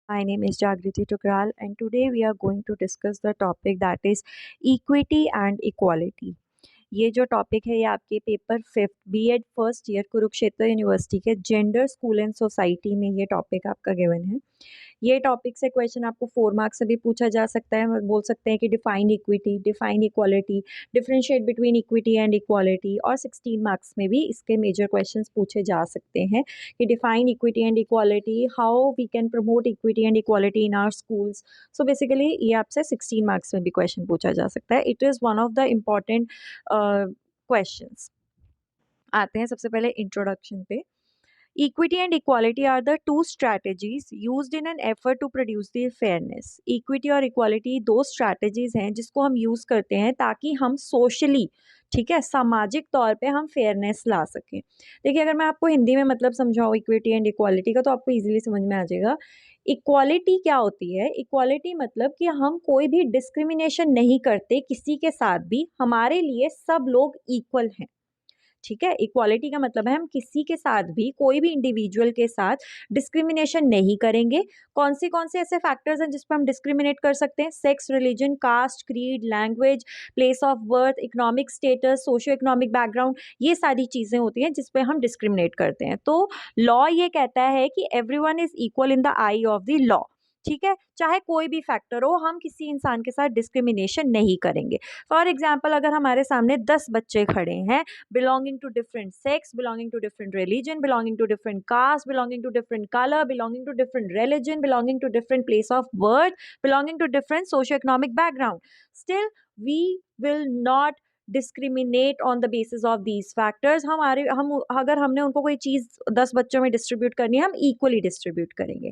My name is Jagriti Tukral, and today we are going to discuss the topic that is equity and equality. ये जो topic है ये आपके paper fifth BEd first year Kurukshetra university के gender school and society में ये topic आपका given है। ये टॉपिक से क्वेश्चन आपको 4 मार्क्स से भी पूछा जा सकता है। बोल सकते हैं कि define equity, define equality, differentiate between equity and equality, और 16 मार्क्स में भी इसके मेजर क्वेश्चंस पूछे जा सकते हैं कि define equity and equality, how we can promote equity and equality in our schools. So basically ये आपसे 16 मार्क्स में भी क्वेश्चन पूछा जा सकता है। It is one of the important questions. आते हैं सबसे पहले इंट्रोडक्शन पे। Equity and equality are the two strategies used in an effort to produce the fairness. Equity और equality दो strategies हैं जिसको हम use करते हैं ताकि हम socially, ठीक है, सामाजिक तौर पे हम fairness ला सकें। देखिए, अगर मैं आपको हिंदी में मतलब समझाऊँ equity and equality का, तो आपको easily समझ में आ जाएगा। इक्वालिटी क्या होती है? इक्वालिटी मतलब कि हम कोई भी डिस्क्रिमिनेशन नहीं करते किसी के साथ भी, हमारे लिए सब लोग इक्वल हैं। ठीक है, इक्वालिटी का मतलब है हम किसी के साथ भी, कोई भी इंडिविजुअल के साथ डिस्क्रिमिनेशन नहीं करेंगे। कौन से ऐसे फैक्टर्स हैं जिस पे हम डिस्क्रिमिनेट कर सकते हैं? Sex, religion, caste, creed, language, place of birth, economic status, socio economic background, ये सारी चीजें होती हैं जिस पे हम डिस्क्रिमिनेट करते हैं। तो लॉ ये कहता है कि everyone is equal in the I of the law. ठीक है, चाहे कोई भी फैक्टर हो, हम किसी इंसान के साथ डिस्क्रिमिनेशन नहीं करेंगे। फॉर एग्जाम्पल, अगर हमारे सामने 10 बच्चे खड़े हैं, belonging to different sex, belonging to different religion, belonging to different caste, belonging to different color, belonging to different religion, belonging to different place of birth, belonging to different socio-economic background. Still, we will not discriminate on the basis of these factors. हम अगर हमने उनको कोई चीज 10 बच्चों में distribute करनी है, हम इक्वली डिस्ट्रीब्यूट करेंगे।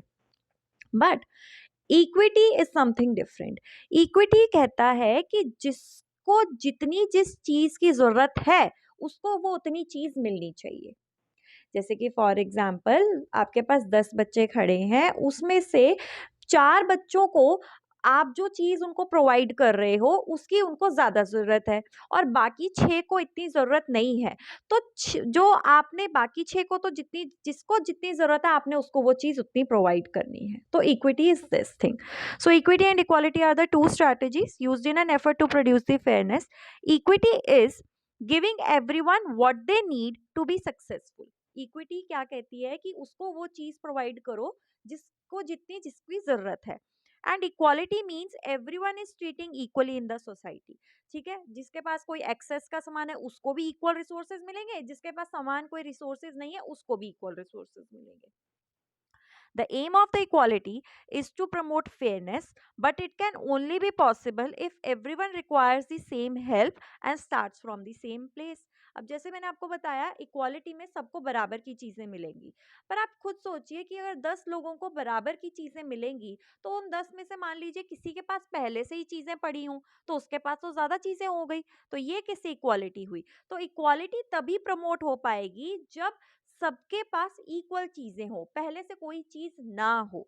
But equity is something different. Equity कहता है कि जिसको जितनी जिस चीज की जरूरत है उसको वो उतनी चीज मिलनी चाहिए। जैसे कि फॉर एग्जाम्पल, आपके पास 10 बच्चे खड़े हैं, उसमें से 4 बच्चों को आप जो चीज उनको प्रोवाइड कर रहे हो उसकी उनको ज्यादा जरूरत है, और बाकी 6 को इतनी जरूरत नहीं है। तो जो आपने बाकी 6 को, तो जिसको जितनी जरूरत है आपने उसको वो चीज उतनी प्रोवाइड करनी है। तो equity is this thing. So equity and equality are the two strategies used in an effort to produce the fairness. Equity is giving everyone what they need to be successful. Equity क्या कहती है कि उसको वो चीज provide करो जिसको जितनी जिसकी जरूरत है। And equality means everyone is treating equally in the society. ठीक है, जिसके पास कोई एक्सेस का सामान है उसको भी इक्वल रिसोर्सेज मिलेंगे, जिसके पास सामान कोई रिसोर्सेज नहीं है उसको भी इक्वल रिसोर्सेज मिलेंगे। The aim of the equality is to promote fairness, but it can only be possible if everyone requires the same help and starts from the same place. अब जैसे मैंने आपको बताया, इक्वालिटी में सबको बराबर की चीजें मिलेंगी, पर आप खुद सोचिए कि अगर 10 लोगों को बराबर की चीजें मिलेंगी, तो उन 10 में से मान लीजिए किसी के पास पहले से ही चीजें पड़ी हों, तो उसके पास तो ज्यादा चीजें हो गई। तो ये किससे इक्वालिटी हुई? तो इक्वालिटी तभी प्रमोट हो पाएगी जब सबके पास इक्वल चीजें हो, पहले से कोई चीज ना हो।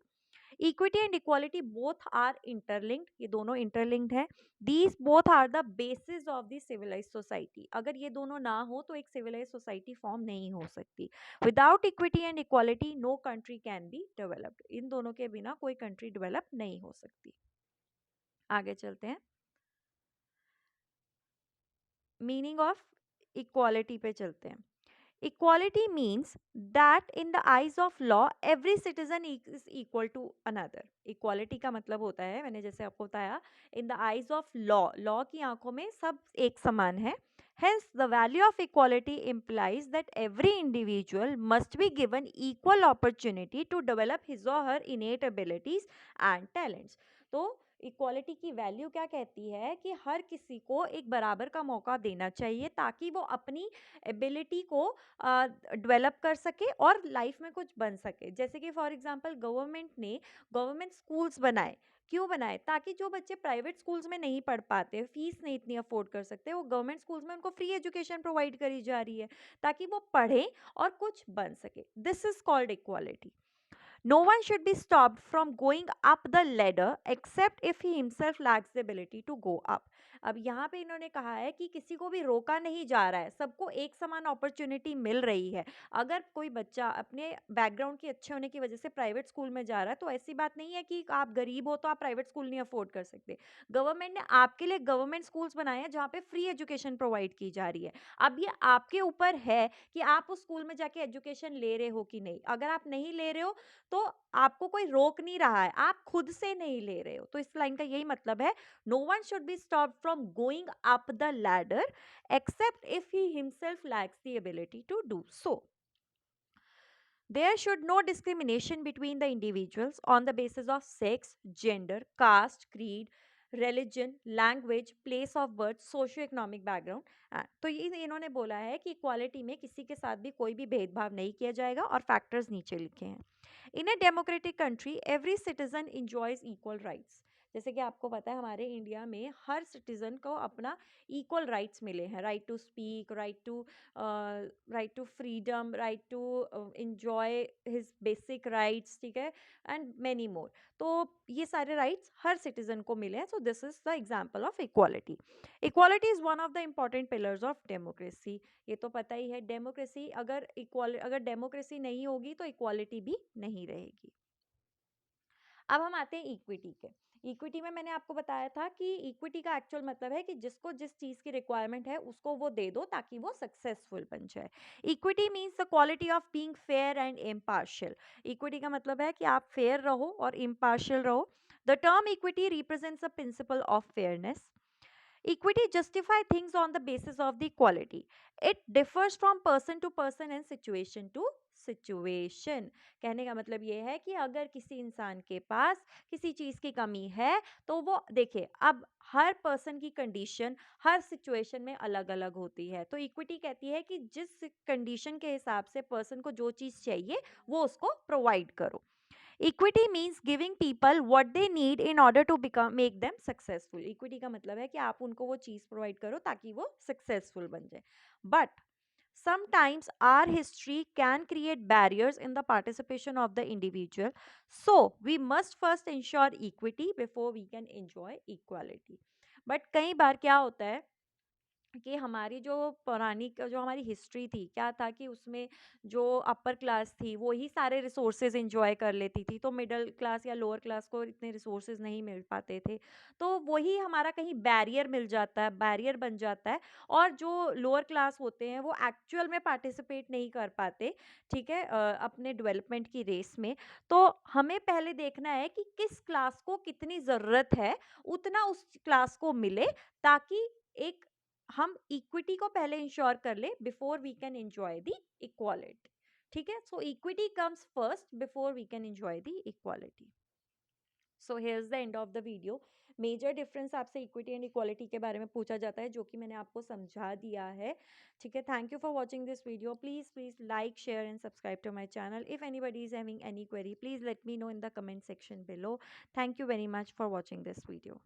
Equity and equality both are interlinked, ये दोनों इंटरलिंक्ड है। These both are the basis of the civilized society. अगर ये दोनों ना हो तो एक सिविलाइज्ड सोसाइटी फॉर्म नहीं हो सकती। Without equity and equality no country can be developed. इन दोनों के बिना कोई कंट्री डेवलप नहीं हो सकती। आगे चलते हैं, मीनिंग ऑफ इक्वालिटी पे चलते हैं। Equality means that in the eyes of law every citizen is equal to another. Equality का मतलब होता है, मैंने जैसे आपको बताया, in the eyes of law, law की आंखों में सब एक समान है। Hence the value of equality implies that every individual must be given equal opportunity to develop his or her innate abilities and talents. तो इक्वालिटी की वैल्यू क्या कहती है कि हर किसी को एक बराबर का मौका देना चाहिए ताकि वो अपनी एबिलिटी को डेवलप कर सके और लाइफ में कुछ बन सके। जैसे कि फॉर एग्जांपल, गवर्नमेंट ने गवर्नमेंट स्कूल्स बनाए। क्यों बनाए? ताकि जो बच्चे प्राइवेट स्कूल्स में नहीं पढ़ पाते, फीस नहीं इतनी अफोर्ड कर सकते, वो गवर्नमेंट स्कूल्स में उनको फ्री एजुकेशन प्रोवाइड करी जा रही है ताकि वो पढ़ें और कुछ बन सके। This is called equality. No one should be stopped from going up the ladder except if he himself lacks the ability to go up. अब यहाँ पे इन्होंने कहा है कि किसी को भी रोका नहीं जा रहा है, सबको एक समान अपॉर्चुनिटी मिल रही है। अगर कोई बच्चा अपने बैकग्राउंड के अच्छे होने की वजह से प्राइवेट स्कूल में जा रहा है तो ऐसी बात नहीं है कि आप गरीब हो तो आप प्राइवेट स्कूल नहीं अफोर्ड कर सकते। गवर्नमेंट ने आपके लिए गवर्नमेंट स्कूल्स बनाए हैं जहाँ पे फ्री एजुकेशन प्रोवाइड की जा रही है। अब ये आपके ऊपर है कि आप उस स्कूल में जाके एजुकेशन ले रहे हो कि नहीं। अगर आप नहीं ले रहे हो तो आपको कोई रोक नहीं रहा है, आप खुद से नहीं ले रहे हो। तो इस लाइन का यही मतलब है, no one should be stopped from going up the ladder except if he himself lacks the ability to do so. There should no discrimination between the individuals on the basis of sex, gender, caste, creed, religion, language, place of birth, socio-economic background. तो ये इन्होंने बोला है कि equality में किसी के साथ भी कोई भी भेदभाव नहीं किया जाएगा और फैक्टर्स नीचे लिखे हैं। In a democratic country every citizen enjoys equal rights. जैसे कि आपको पता है हमारे इंडिया में हर सिटीजन को अपना इक्वल राइट्स मिले हैं, right to speak, right to freedom, right to enjoy his basic rights, ठीक है, एंड मैनी मोर। तो ये सारे राइट्स हर सिटीजन को मिले हैं। So this is the example of equality. Equality is one of the important pillars of democracy. ये तो पता ही है, डेमोक्रेसी अगर डेमोक्रेसी नहीं होगी तो इक्वालिटी भी नहीं रहेगी। अब हम आते हैं इक्विटी के। इक्विटी में मैंने आपको बताया था कि इक्विटी का एक्चुअल मतलब है कि जिसको जिस चीज़ की रिक्वायरमेंट है उसको वो दे दो ताकि वो सक्सेसफुल बन जाए। Equity means the quality of being fair and impartial. Equity का मतलब है कि आप फेयर रहो और इम्पार्शियल रहो। The term equity represents a principle of fairness. Equity justify things on the basis of the equality. It differs from person to person and situation to situation. कहने का मतलब ये है कि अगर किसी इंसान के पास किसी चीज़ की कमी है तो वो देखिए, अब हर पर्सन की कंडीशन हर सिचुएशन में अलग अलग होती है। तो इक्विटी कहती है कि जिस कंडीशन के हिसाब से पर्सन को जो चीज़ चाहिए वो उसको प्रोवाइड करो। Equity means giving people what they need in order to become make them successful. Equity का मतलब है कि आप उनको वो चीज़ प्रोवाइड करो ताकि वो सक्सेसफुल बन जाए। But sometimes our history can create barriers in the participation of the individual, so we must first ensure equity before we can enjoy equality. But कई बार क्या होता है कि हमारी जो पौराणिक जो हमारी हिस्ट्री थी, क्या था कि उसमें जो अपर क्लास थी वो ही सारे रिसोर्सेज एंजॉय कर लेती थी, तो मिडिल क्लास या लोअर क्लास को इतने रिसोर्सेज नहीं मिल पाते थे। तो वही हमारा कहीं बैरियर मिल जाता है, बैरियर बन जाता है। और जो लोअर क्लास होते हैं वो एक्चुअल में पार्टिसिपेट नहीं कर पाते, ठीक है, अपने डेवलपमेंट की रेस में। तो हमें पहले देखना है कि किस क्लास को कितनी ज़रूरत है, उतना उस क्लास को मिले, ताकि एक हम इक्विटी को पहले इंश्योर कर ले before we can enjoy the equality. ठीक है, so equity comes first before we can enjoy the equality. So here is the end of the video. Major difference आपसे इक्विटी एंड इक्वालिटी के बारे में पूछा जाता है, जो कि मैंने आपको समझा दिया है। ठीक है, thank you for watching this video. Please please like, share and subscribe to my channel. If anybody is having any query, please let me know in the comment section below. Thank you very much for watching this video.